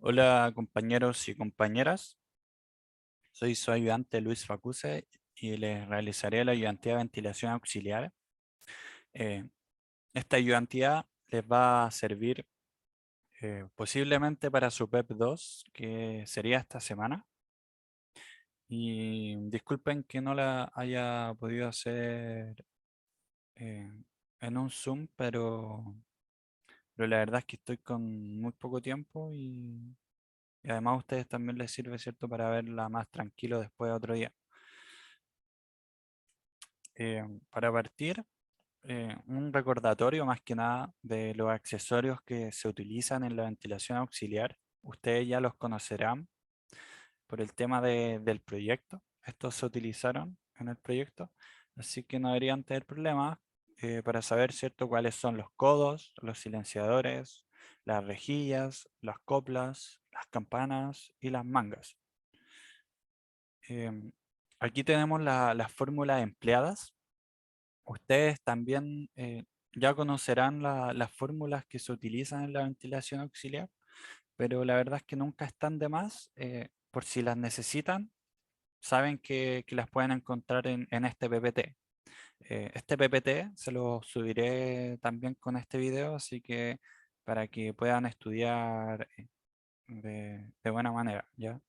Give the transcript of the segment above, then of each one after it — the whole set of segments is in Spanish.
Hola compañeros y compañeras, soy su ayudante Luis Facuse y les realizaré la ayudantía de ventilación auxiliar. Eh, Esta ayudantía les va a servir posiblemente para su PEP 2, que sería esta semana. Y disculpen que no la haya podido hacer eh, en un Zoom, pero la verdad es que estoy con muy poco tiempo y además a ustedes también les sirve, ¿cierto?, para verla más tranquilo después de otro día. Para partir, un recordatorio más que nada de los accesorios que se utilizan en la ventilación auxiliar. Ustedes ya los conocerán por el tema del proyecto. Estos se utilizaron en el proyecto, así que no deberían tener problemas para saber, ¿cierto?, cuáles son los codos, los silenciadores, las rejillas, las coplas, las campanas y las mangas. Em, Aquí tenemos las fórmulas empleadas. Ustedes también ya conocerán las fórmulas que se utilizan en la ventilación auxiliar, pero la verdad es que nunca están de más. Por si las necesitan, saben que las pueden encontrar en este PPT. Este PPT se lo subiré también con este video, así que para que puedan estudiar de buena manera, ¿ya?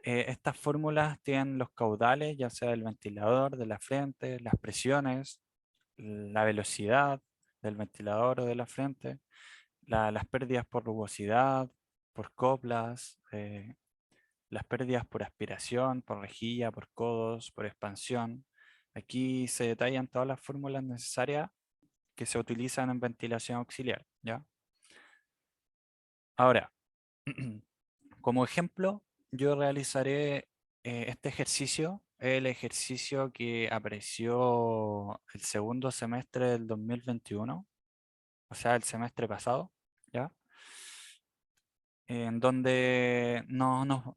Estas fórmulas tienen los caudales, ya sea del ventilador, de la frente, las presiones, la velocidad del ventilador o de la frente, las pérdidas por rugosidad, por coplas, las pérdidas por aspiración, por rejilla, por codos, por expansión. Aquí se detallan todas las fórmulas necesarias que se utilizan en ventilación auxiliar, ¿ya? Ahora, como ejemplo, yo realizaré este ejercicio, el ejercicio que apareció el segundo semestre del 2021, o sea, el semestre pasado, ¿ya? En donde no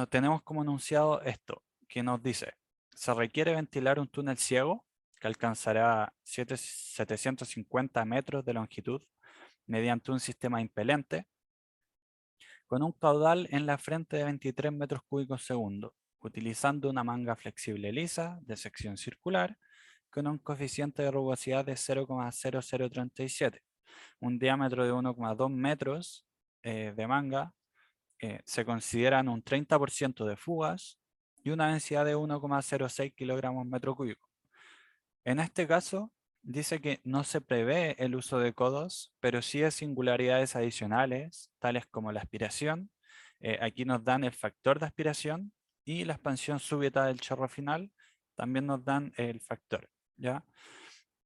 tenemos como enunciado esto, que nos dice: se requiere ventilar un túnel ciego que alcanzará 750 metros de longitud mediante un sistema impelente con un caudal en la frente de 23 metros cúbicos segundo, utilizando una manga flexible lisa de sección circular con un coeficiente de rugosidad de 0,0037, un diámetro de 1,2 metros de manga. Se consideran un 30% de fugas y una densidad de 1,06 kilogramos metro cúbico. En este caso, dice que no se prevé el uso de codos, pero sí de singularidades adicionales, tales como la aspiración. Aquí nos dan el factor de aspiración y la expansión súbita del chorro final. También nos dan el factor, ¿ya?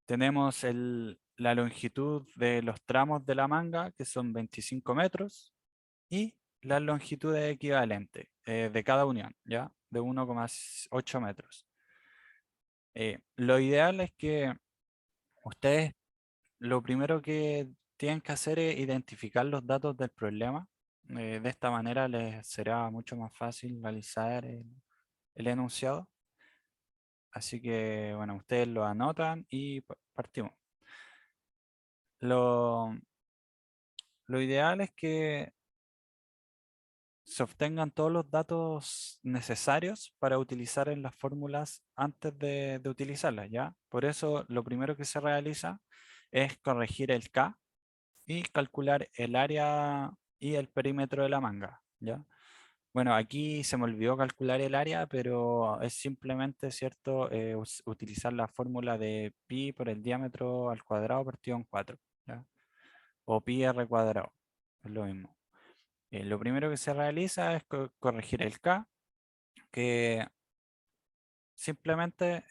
Tenemos la longitud de los tramos de la manga, que son 25 metros, y las longitudes equivalentes de cada unión, ¿ya? De 1,8 metros. Lo ideal es que ustedes lo primero que tienen que hacer es identificar los datos del problema. De esta manera les será mucho más fácil realizar el enunciado. Así que, bueno, ustedes lo anotan y partimos. Lo, lo ideal es que se obtengan todos los datos necesarios para utilizar en las fórmulas antes de utilizarlas, ¿ya? Por eso lo primero que se realiza es corregir el K y calcular el área y el perímetro de la manga, ¿ya? Bueno, aquí se me olvidó calcular el área, pero es simplemente, ¿cierto?, utilizar la fórmula de pi por el diámetro al cuadrado partido en 4, ¿ya? O pi r cuadrado, es lo mismo. Lo primero que se realiza es corregir el K, que simplemente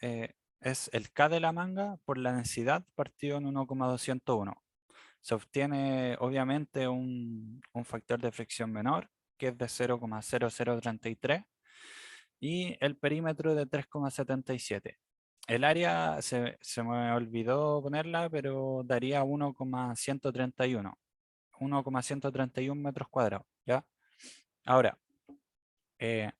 es el K de la manga por la densidad partido en 1,201. Se obtiene obviamente un factor de fricción menor, que es de 0,0033, y el perímetro de 3,77. El área se me olvidó ponerla, pero daría 1,131 metros cuadrados, ¿ya? Ahora, eh,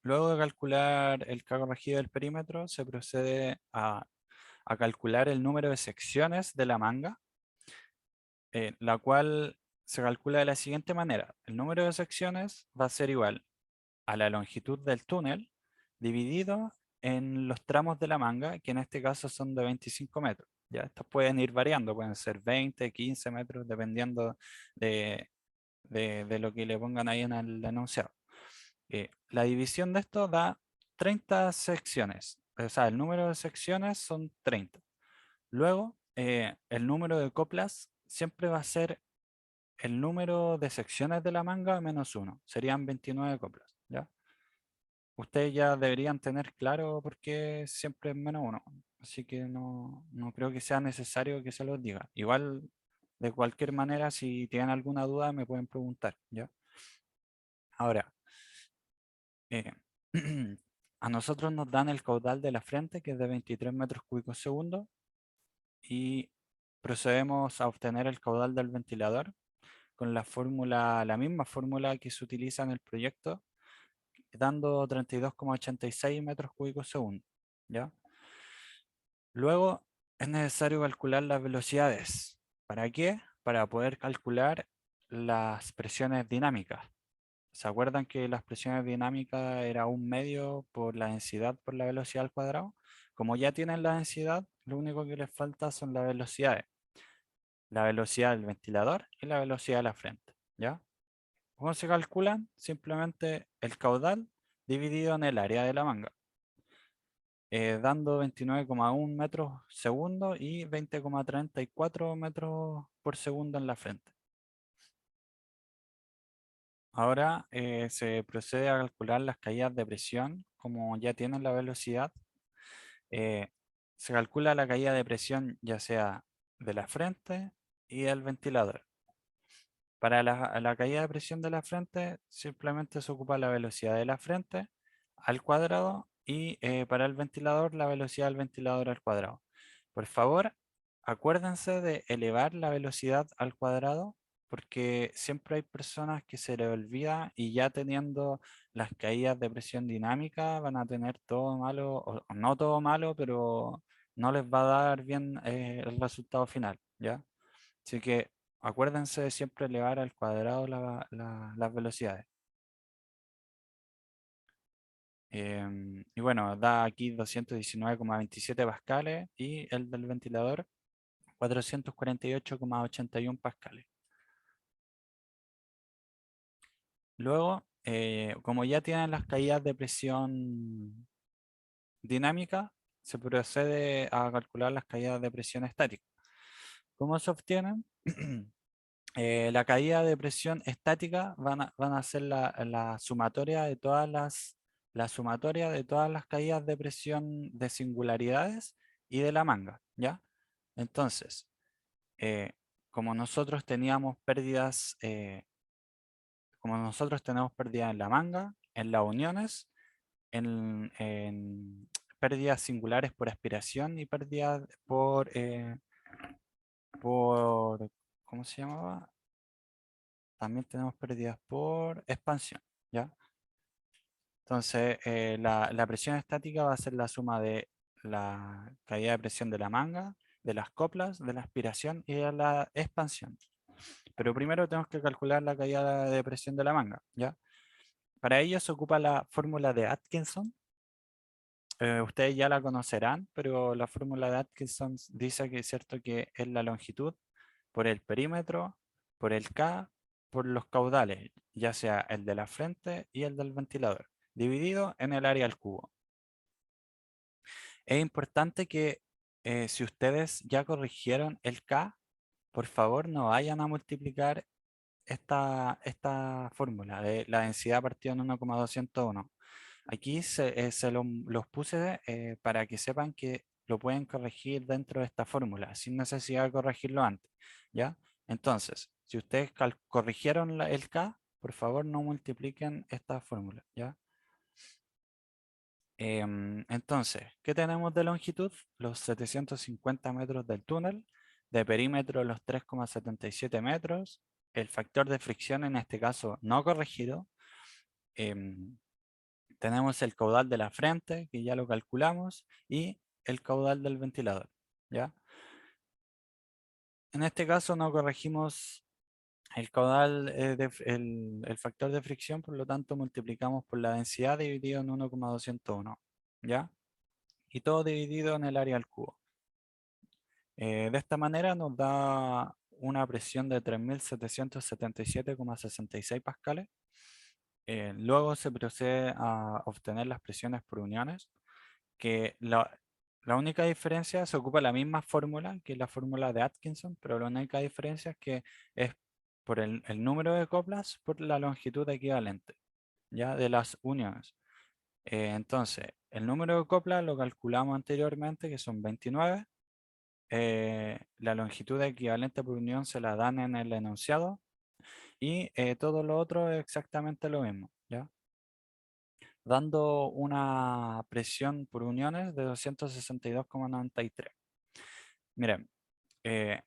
luego de calcular el K corregido del perímetro, se procede a calcular el número de secciones de la manga, la cual se calcula de la siguiente manera. El número de secciones va a ser igual a la longitud del túnel dividido en los tramos de la manga, que en este caso son de 25 metros. Ya, estos pueden ir variando, pueden ser 20, 15 metros, dependiendo de, de lo que le pongan ahí en el enunciado. La división de esto da 30 secciones, o sea, el número de secciones son 30. Luego, el número de coplas siempre va a ser el número de secciones de la manga menos 1, serían 29 coplas, ¿ya? Ustedes ya deberían tener claro por qué siempre es menos 1, así que no creo que sea necesario que se los diga. Igual, de cualquier manera, si tienen alguna duda me pueden preguntar, ¿ya? Ahora, eh, a nosotros nos dan el caudal de la frente, que es de 23 metros cúbicos segundo, y procedemos a obtener el caudal del ventilador con la fórmula, la misma fórmula que se utiliza en el proyecto, dando 32,86 metros cúbicos segundo, ¿ya? Luego es necesario calcular las velocidades. ¿Para qué? Para poder calcular las presiones dinámicas. ¿Se acuerdan que las presiones dinámicas era un medio por la densidad por la velocidad al cuadrado? Como ya tienen la densidad, lo único que les falta son las velocidades. La velocidad del ventilador y la velocidad de la frente, ¿ya? ¿Cómo se calculan? Simplemente el caudal dividido en el área de la manga, dando 29,1 metros segundo y 20,34 metros por segundo en la frente. Ahora se procede a calcular las caídas de presión, como ya tienen la velocidad. eh, Se calcula la caída de presión ya sea de la frente y del ventilador. Para la caída de presión de la frente, simplemente se ocupa la velocidad de la frente al cuadrado y para el ventilador, la velocidad del ventilador al cuadrado. Por favor, acuérdense de elevar la velocidad al cuadrado porque siempre hay personas que se les olvida y ya teniendo las caídas de presión dinámica van a tener todo malo, o no todo malo, pero no les va a dar bien el resultado final, ¿ya? Así que acuérdense de siempre elevar al cuadrado las velocidades. Y bueno, da aquí 219,27 pascales y el del ventilador 448,81 pascales. Luego, como ya tienen las caídas de presión dinámica, se procede a calcular las caídas de presión estática. ¿Cómo se obtienen? La caída de presión estática van a ser la sumatoria de la sumatoria de todas las caídas de presión de singularidades y de la manga, ¿ya? Entonces, eh, como nosotros teníamos pérdidas, como nosotros tenemos pérdidas en la manga, en las uniones, en pérdidas singulares por aspiración y pérdidas por, ¿cómo se llamaba? También tenemos pérdidas por expansión, ¿ya? Entonces, la presión estática va a ser la suma de la caída de presión de la manga, de las coplas, de la aspiración y de la expansión. Pero primero tenemos que calcular la caída de presión de la manga, ¿ya? Para ello se ocupa la fórmula de Atkinson. Ustedes ya la conocerán, pero la fórmula de Atkinson dice que es cierto que es la longitud por el perímetro, por el K, por los caudales, ya sea el de la frente y el del ventilador, dividido en el área al cubo. Es importante que si ustedes ya corrigieron el K, por favor no vayan a multiplicar esta fórmula de la densidad partida en 1,201. Aquí los puse para que sepan que lo pueden corregir dentro de esta fórmula, sin necesidad de corregirlo antes, ¿ya? Entonces, si ustedes corrigieron el K, por favor no multipliquen esta fórmula, ¿ya? Entonces, ¿qué tenemos de longitud? Los 750 metros del túnel, de perímetro los 3,77 metros, el factor de fricción en este caso no corregido, em, tenemos el caudal de la frente, que ya lo calculamos, y el caudal del ventilador, ¿ya? En este caso no corregimos El caudal, el factor de fricción, por lo tanto, multiplicamos por la densidad dividido en 1,201, ¿ya? Y todo dividido en el área al cubo. De esta manera nos da una presión de 3.777,66 pascales. Luego se procede a obtener las presiones por uniones, que la única diferencia, se ocupa la misma fórmula que la fórmula de Atkinson, pero la única diferencia es que es por el número de coplas por la longitud equivalente, ¿ya? De las uniones. Entonces, el número de coplas lo calculamos anteriormente, que son 29. La longitud equivalente por unión se la dan en el enunciado y todo lo otro es exactamente lo mismo, ¿ya? Dando una presión por uniones de 262,93. Miren, eh,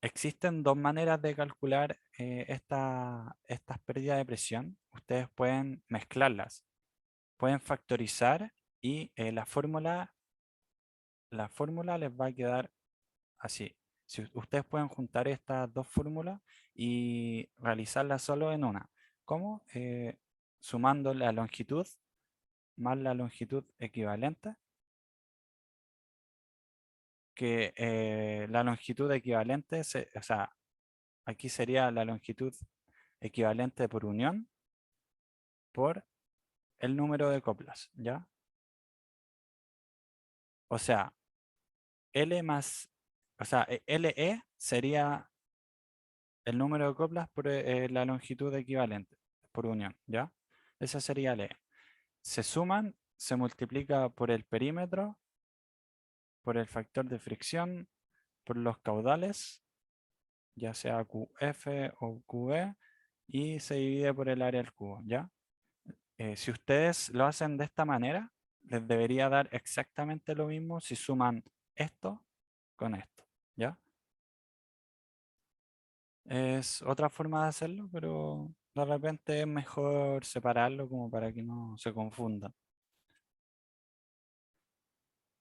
existen dos maneras de calcular estas pérdidas de presión. Ustedes pueden mezclarlas, pueden factorizar y la fórmula les va a quedar así. Si ustedes pueden juntar estas dos fórmulas y realizarlas solo en una. ¿Cómo? Sumando la longitud más la longitud equivalente, que la longitud equivalente, o sea, aquí sería la longitud equivalente por unión por el número de coplas, ¿ya? O sea, L más, o sea, LE sería el número de coplas por la longitud equivalente por unión, ¿ya? Esa sería LE. Se suman, se multiplica por el perímetro, por el factor de fricción, por los caudales, ya sea QF o QE, y se divide por el área del cubo, ¿ya? Si ustedes lo hacen de esta manera, les debería dar exactamente lo mismo si suman esto con esto, ¿ya? Es otra forma de hacerlo, pero de repente es mejor separarlo como para que no se confundan.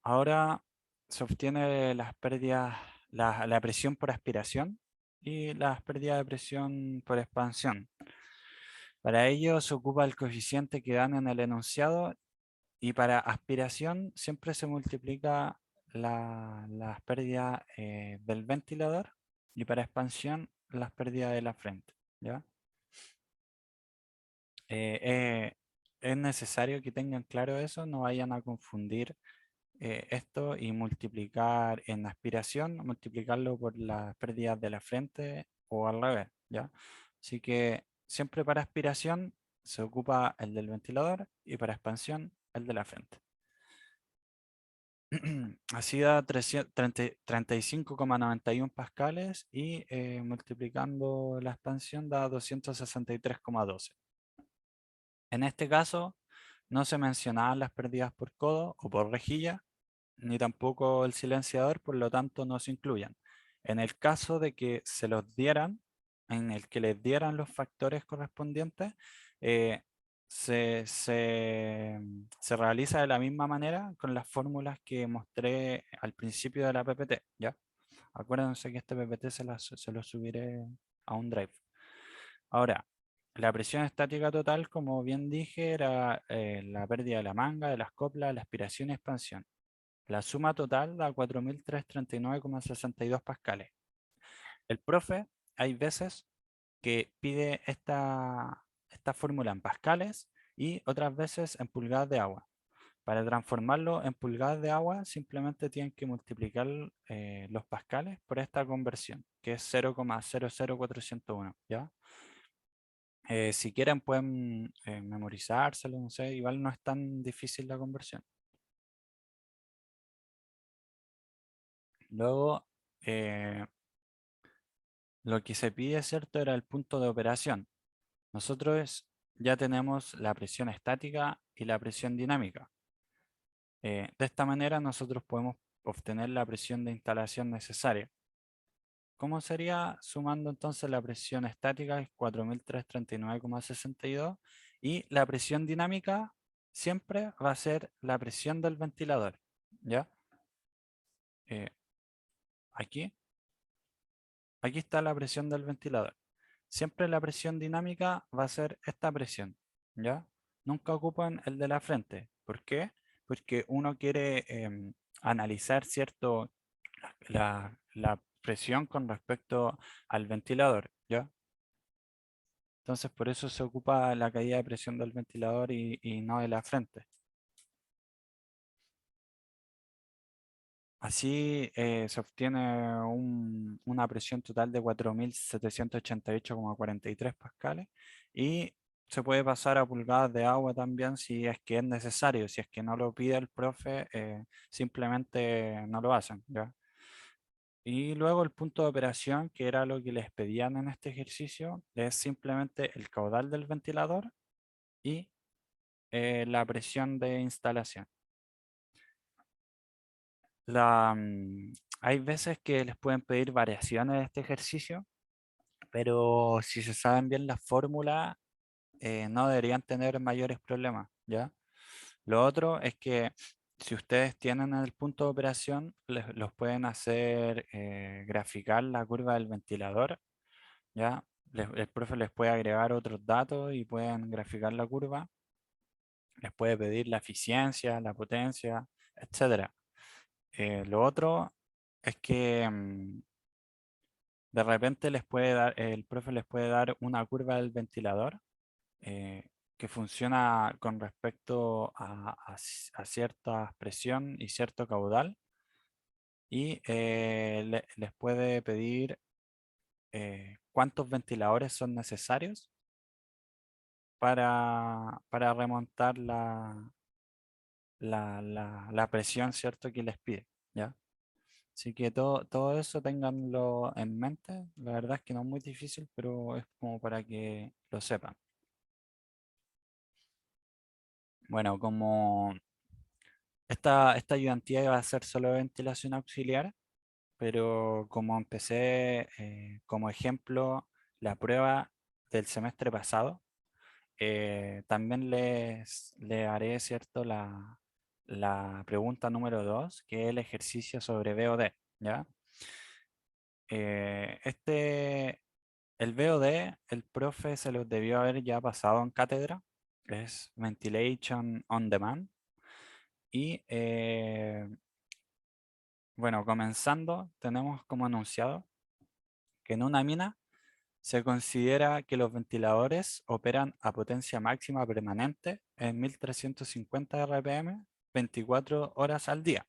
Ahora se obtiene las pérdidas, la presión por aspiración y las pérdidas de presión por expansión. Para ello se ocupa el coeficiente que dan en el enunciado y para aspiración siempre se multiplica las pérdidas del ventilador y para expansión las pérdidas de la frente, ¿ya? Eh, eh, es necesario que tengan claro eso, no vayan a confundir esto y multiplicar en aspiración, multiplicarlo por las pérdidas de la frente o al revés, ¿ya? Así que siempre para aspiración se ocupa el del ventilador y para expansión el de la frente. Así da 35,91 pascales y multiplicando la expansión da 263,12. En este caso no se mencionaban las pérdidas por codo o por rejilla, ni tampoco el silenciador, por lo tanto no se incluyan. En el caso de que se los dieran, en el que les dieran los factores correspondientes, eh, se realiza de la misma manera con las fórmulas que mostré al principio de la PPT, ¿ya? Acuérdense que este PPT se lo subiré a un drive. Ahora, la presión estática total, como bien dije, era la pérdida de la manga, de las coplas, la aspiración y expansión. La suma total da 4.339,62 pascales. El profe, hay veces que pide esta fórmula en pascales y otras veces en pulgadas de agua. Para transformarlo en pulgadas de agua, simplemente tienen que multiplicar los pascales por esta conversión, que es 0,00401, ¿ya? Si quieren pueden memorizárselo, no sé, igual no es tan difícil la conversión. Luego, lo que se pide, ¿cierto?, era el punto de operación. Nosotros ya tenemos la presión estática y la presión dinámica. De esta manera nosotros podemos obtener la presión de instalación necesaria. ¿Cómo sería? Sumando entonces la presión estática, es 4.339,62, y la presión dinámica siempre va a ser la presión del ventilador, ¿ya? Eh, aquí, aquí está la presión del ventilador. siempre la presión dinámica va a ser esta presión, ¿ya? Nunca ocupan el de la frente. ¿Por qué? Porque uno quiere analizar, ¿cierto? La presión con respecto al ventilador, ¿ya? Entonces por eso se ocupa la caída de presión del ventilador y no de la frente. Así se obtiene una presión total de 4.788,43 pascales y se puede pasar a pulgadas de agua también si es que es necesario. Si es que no lo pide el profe, simplemente no lo hacen, ¿ya? Y luego el punto de operación, que era lo que les pedían en este ejercicio, es simplemente el caudal del ventilador y la presión de instalación. Hay veces que les pueden pedir variaciones de este ejercicio, pero si se saben bien las fórmulas, no deberían tener mayores problemas, ¿ya? Lo otro es que si ustedes tienen el punto de operación, los pueden hacer graficar la curva del ventilador, ¿ya? El profe les puede agregar otros datos y pueden graficar la curva, les puede pedir la eficiencia, la potencia, etcétera. Lo otro es que de repente el profe les puede dar una curva del ventilador eh, que funciona con respecto a cierta presión y cierto caudal y les puede pedir cuántos ventiladores son necesarios para remontar la presión, ¿cierto? Que les pide, ¿ya? Así que todo eso ténganlo en mente. La verdad es que no es muy difícil, pero es como para que lo sepan. Bueno, como esta ayudantía iba a ser solo ventilación auxiliar, pero como empecé como ejemplo la prueba del semestre pasado, también le haré, ¿cierto? La pregunta número 2, que es el ejercicio sobre VOD, ¿ya? Este, el VOD, el profe se los debió haber ya pasado en cátedra, es Ventilation on Demand. Y bueno, comenzando, tenemos como anunciado que en una mina se considera que los ventiladores operan a potencia máxima permanente en 1350 RPM 24 horas al día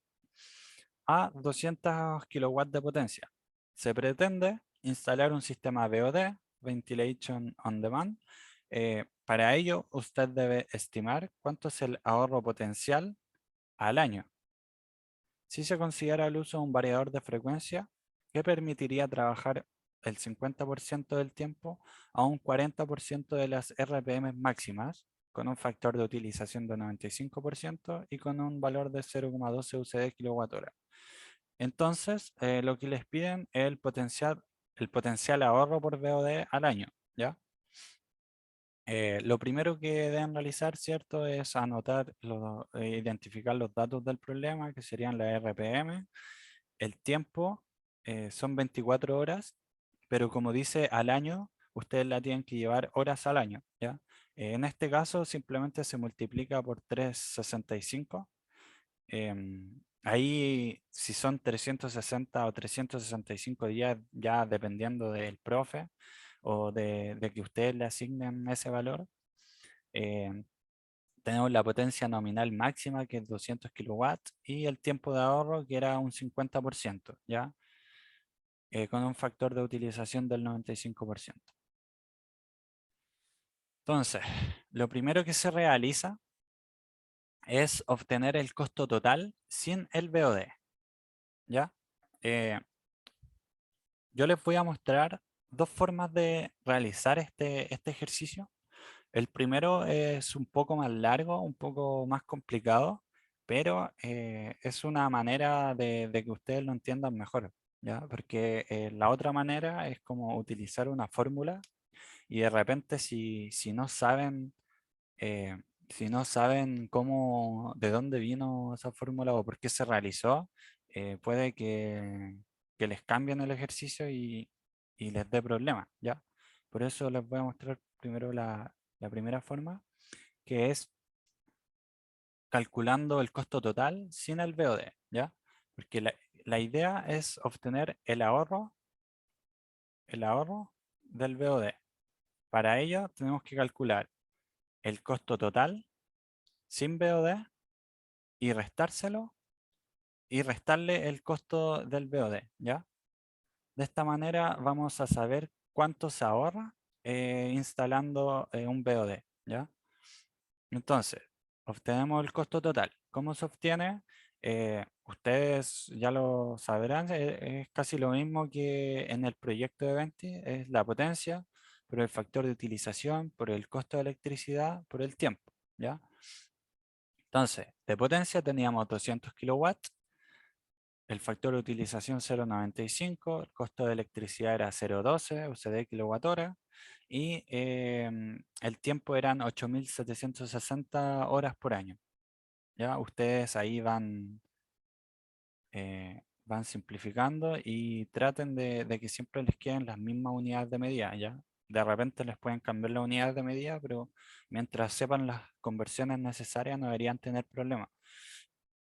a 200 kilowatts de potencia. Se pretende instalar un sistema VOD, Ventilation on Demand. Para ello, usted debe estimar cuánto es el ahorro potencial al año. Si se considera el uso de un variador de frecuencia que permitiría trabajar el 50% del tiempo a un 40% de las RPM máximas, con un factor de utilización de 95% y con un valor de 0,12 UCD kWh. Entonces, lo que les piden es el potencial ahorro por VOD al año, ¿ya? Lo primero que deben realizar, ¿cierto? Es anotar, identificar los datos del problema, que serían la RPM, el tiempo, son 24 horas, pero como dice al año, ustedes la tienen que llevar horas al año, ¿ya? En este caso simplemente se multiplica por 365. Ahí, si son 360 o 365 días, ya dependiendo del profe o de que ustedes le asignen ese valor, em, tenemos la potencia nominal máxima, que es 200 kilowatts, y el tiempo de ahorro, que era un 50%, ¿ya? Con un factor de utilización del 95%. Entonces, lo primero que se realiza es obtener el costo total sin el BOD, ¿ya? Eh, yo les voy a mostrar dos formas de realizar este ejercicio. El primero es un poco más largo, un poco más complicado, pero es una manera de que ustedes lo entiendan mejor, ¿ya? Porque la otra manera es como utilizar una fórmula y de repente si no saben, eh, si no saben de dónde vino esa fórmula o por qué se realizó, puede que les cambien el ejercicio y les dé problemas, ¿ya? Por eso les voy a mostrar primero la primera forma, que es calculando el costo total sin el BOD, ¿ya? Porque la idea es obtener el ahorro del BOD. Para ello tenemos que calcular el costo total sin BOD y restárselo y restarle el costo del BOD, ¿ya? De esta manera vamos a saber cuánto se ahorra instalando un BOD, ¿ya? Entonces, obtenemos el costo total. ¿Cómo se obtiene? Ustedes ya lo sabrán, es casi lo mismo que en el proyecto de Venti, es la potencia por el factor de utilización, por el costo de electricidad, por el tiempo, ¿ya? Entonces, de potencia teníamos 200 kilowatts, el factor de utilización 0,95, el costo de electricidad era 0,12 USD kilowatt hora y el tiempo eran 8.760 horas por año. ¿Ya? Ustedes ahí van simplificando y traten de que siempre les queden las mismas unidades de medida, ¿ya? De repente les pueden cambiar las unidades de medida, pero mientras sepan las conversiones necesarias no deberían tener problemas.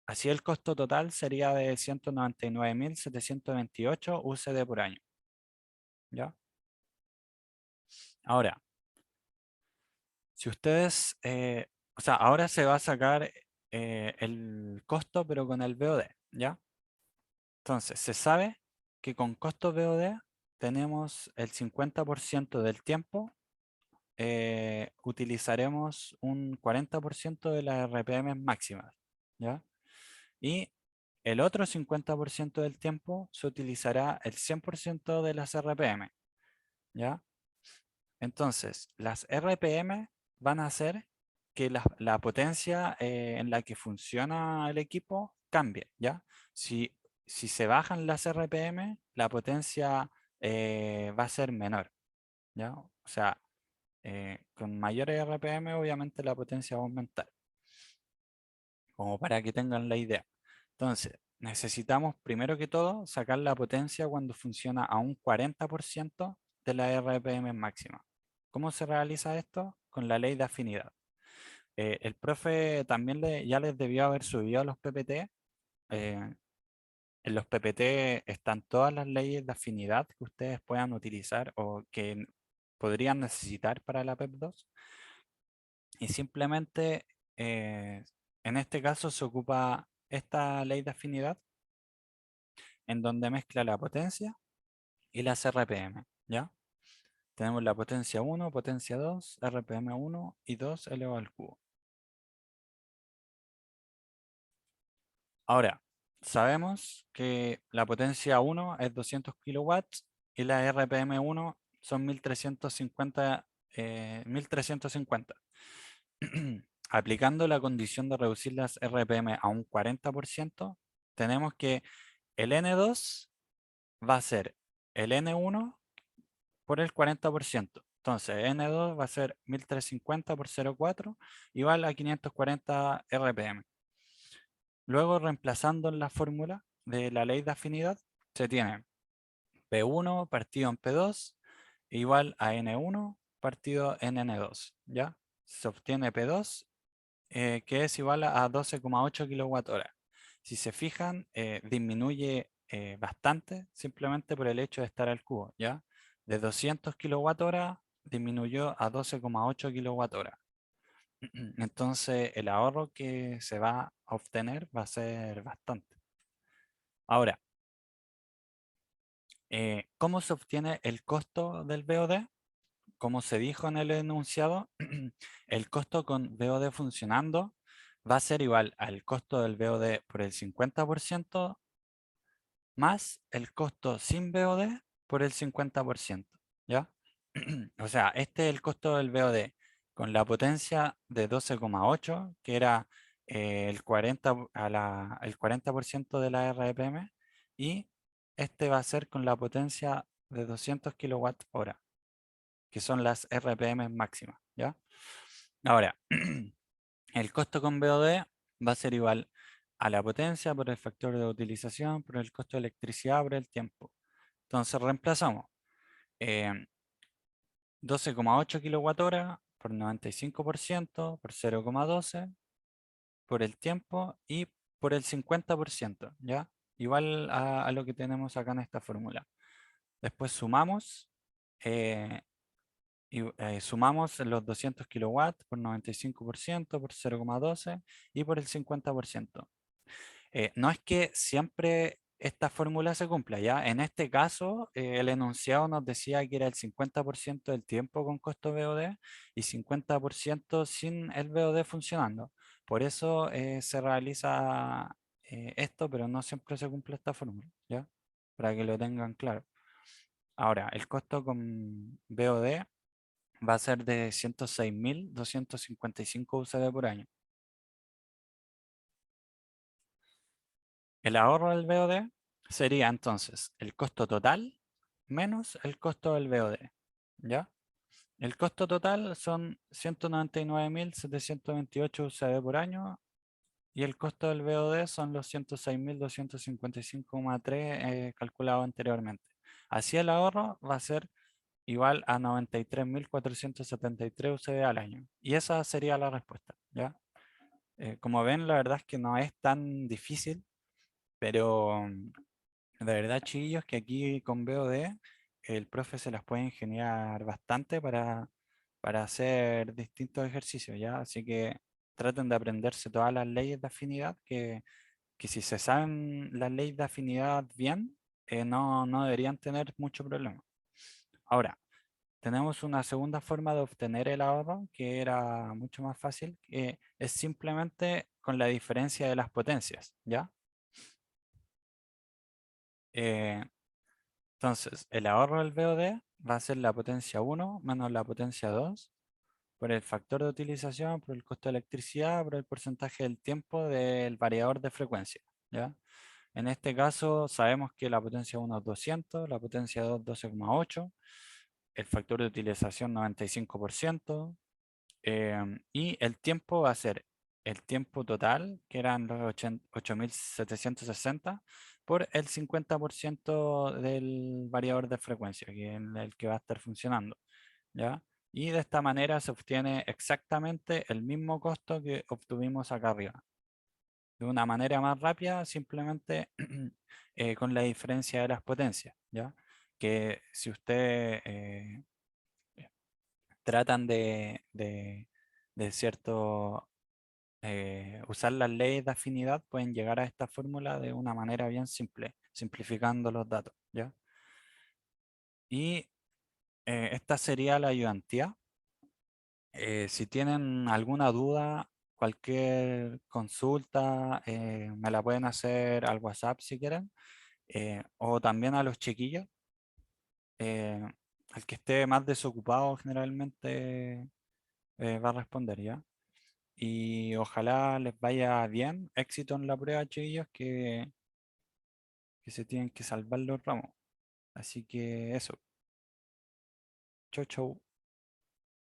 Así el costo total sería de 199.728 USD por año. ¿Ya? Ahora, si ustedes, o sea, ahora se va a sacar el costo, pero con el BOD, ¿ya? Entonces, se sabe que con costo BOD tenemos el 50% del tiempo, utilizaremos un 40% de las RPM máximas, ¿ya? Y el otro 50% del tiempo se utilizará el 100% de las RPM, ¿ya? Entonces, las RPM van a hacer que la potencia en la que funciona el equipo cambie, ¿ya? Si, si se bajan las RPM, la potencia va a ser menor, ¿ya? O sea, con mayores RPM obviamente la potencia va a aumentar, como para que tengan la idea. Entonces, necesitamos primero que todo sacar la potencia cuando funciona a un 40% de la RPM máxima. ¿Cómo se realiza esto? Con la ley de afinidad. El profe también ya les debió haber subido los PPT. eh, en los PPT están todas las leyes de afinidad que ustedes puedan utilizar o que podrían necesitar para la PEP 2. Y simplemente, en este caso, se ocupa esta ley de afinidad en donde mezcla la potencia y las RPM, ¿ya? Tenemos la potencia 1, potencia 2, RPM 1 y 2 elevado al cubo. Ahora, sabemos que la potencia 1 es 200 kilowatts y la RPM 1 son 1350. 1350. Aplicando la condición de reducir las RPM a un 40%, tenemos que el N2 va a ser el N1 por el 40%. Entonces, N2 va a ser 1350 por 0,4 igual a 540 RPM. Luego, reemplazando en la fórmula de la ley de afinidad, se tiene P1 partido en P2 igual a N1 partido en N2. ¿Ya? Se obtiene P2, que es igual a 12,8 kWh. Si se fijan, disminuye bastante simplemente por el hecho de estar al cubo, ¿ya? De 200 kWh disminuyó a 12,8 kWh. Entonces el ahorro que se va a obtener va a ser bastante. Ahora, ¿cómo se obtiene el costo del BOD? Como se dijo en el enunciado, el costo con BOD funcionando va a ser igual al costo del BOD por el 50% más el costo sin BOD por el 50%, ¿ya? O sea, este es el costo del BOD con la potencia de 12,8, que era el 40% de la RPM, y este va a ser con la potencia de 200 kilowatt hora, que son las RPM máximas, ¿ya? Ahora, el costo con BOD va a ser igual a la potencia por el factor de utilización, por el costo de electricidad, por el tiempo. Entonces reemplazamos. eh, 12,8 kWh por 95%, por 0,12, por el tiempo y por el 50%, ¿ya? Igual a lo que tenemos acá en esta fórmula. Después sumamos, eh, sumamos los 200 kilowatts por 95%, por 0,12 y por el 50%. No es que siempre esta fórmula se cumpla, ¿ya? En este caso, el enunciado nos decía que era el 50% del tiempo con costo BOD y 50% sin el BOD funcionando. Por eso se realiza esto, pero no siempre se cumple esta fórmula, ¿ya? Para que lo tengan claro. Ahora, el costo con BOD va a ser de 106.255 USD por año. El ahorro del BOD sería entonces el costo total menos el costo del BOD, ¿ya? El costo total son 199.728 USD por año y el costo del BOD son los 106.255,3 calculado anteriormente. Así el ahorro va a ser igual a 93.473 USD al año. Y esa sería la respuesta, ¿ya? Como ven, la verdad es que no es tan difícil, pero de verdad, chiquillos, que aquí con BOD el profe se las puede ingeniar bastante para hacer distintos ejercicios, ¿ya? Así que traten de aprenderse todas las leyes de afinidad, que si se saben las leyes de afinidad bien, no deberían tener mucho problema. Ahora, tenemos una segunda forma de obtener el ahorro, que era mucho más fácil, que es simplemente con la diferencia de las potencias, ¿ya? Eh, Entonces, el ahorro del BOD va a ser la potencia 1 menos la potencia 2 por el factor de utilización, por el costo de electricidad, por el porcentaje del tiempo del variador de frecuencia, ¿ya? En este caso, sabemos que la potencia 1 es 200, la potencia 2 12,8, el factor de utilización 95%, y el tiempo va a ser el tiempo total, que eran los 8.760, por el 50% del variador de frecuencia, que es el que va a estar funcionando, ¿ya? Y de esta manera se obtiene exactamente el mismo costo que obtuvimos acá arriba. De una manera más rápida, simplemente con la diferencia de las potencias, ¿ya? Que si usted tratan de cierto usar las leyes de afinidad, pueden llegar a esta fórmula de una manera bien simple, simplificando los datos, ¿ya? Y esta sería la ayudantía. Si tienen alguna duda, cualquier consulta, me la pueden hacer al WhatsApp si quieren, o también a los chiquillos. eh, al que esté más desocupado generalmente va a responder, ¿ya? Y ojalá les vaya bien, éxito en la prueba, chiquillos, que se tienen que salvar los ramos. Así que eso, chau, chau.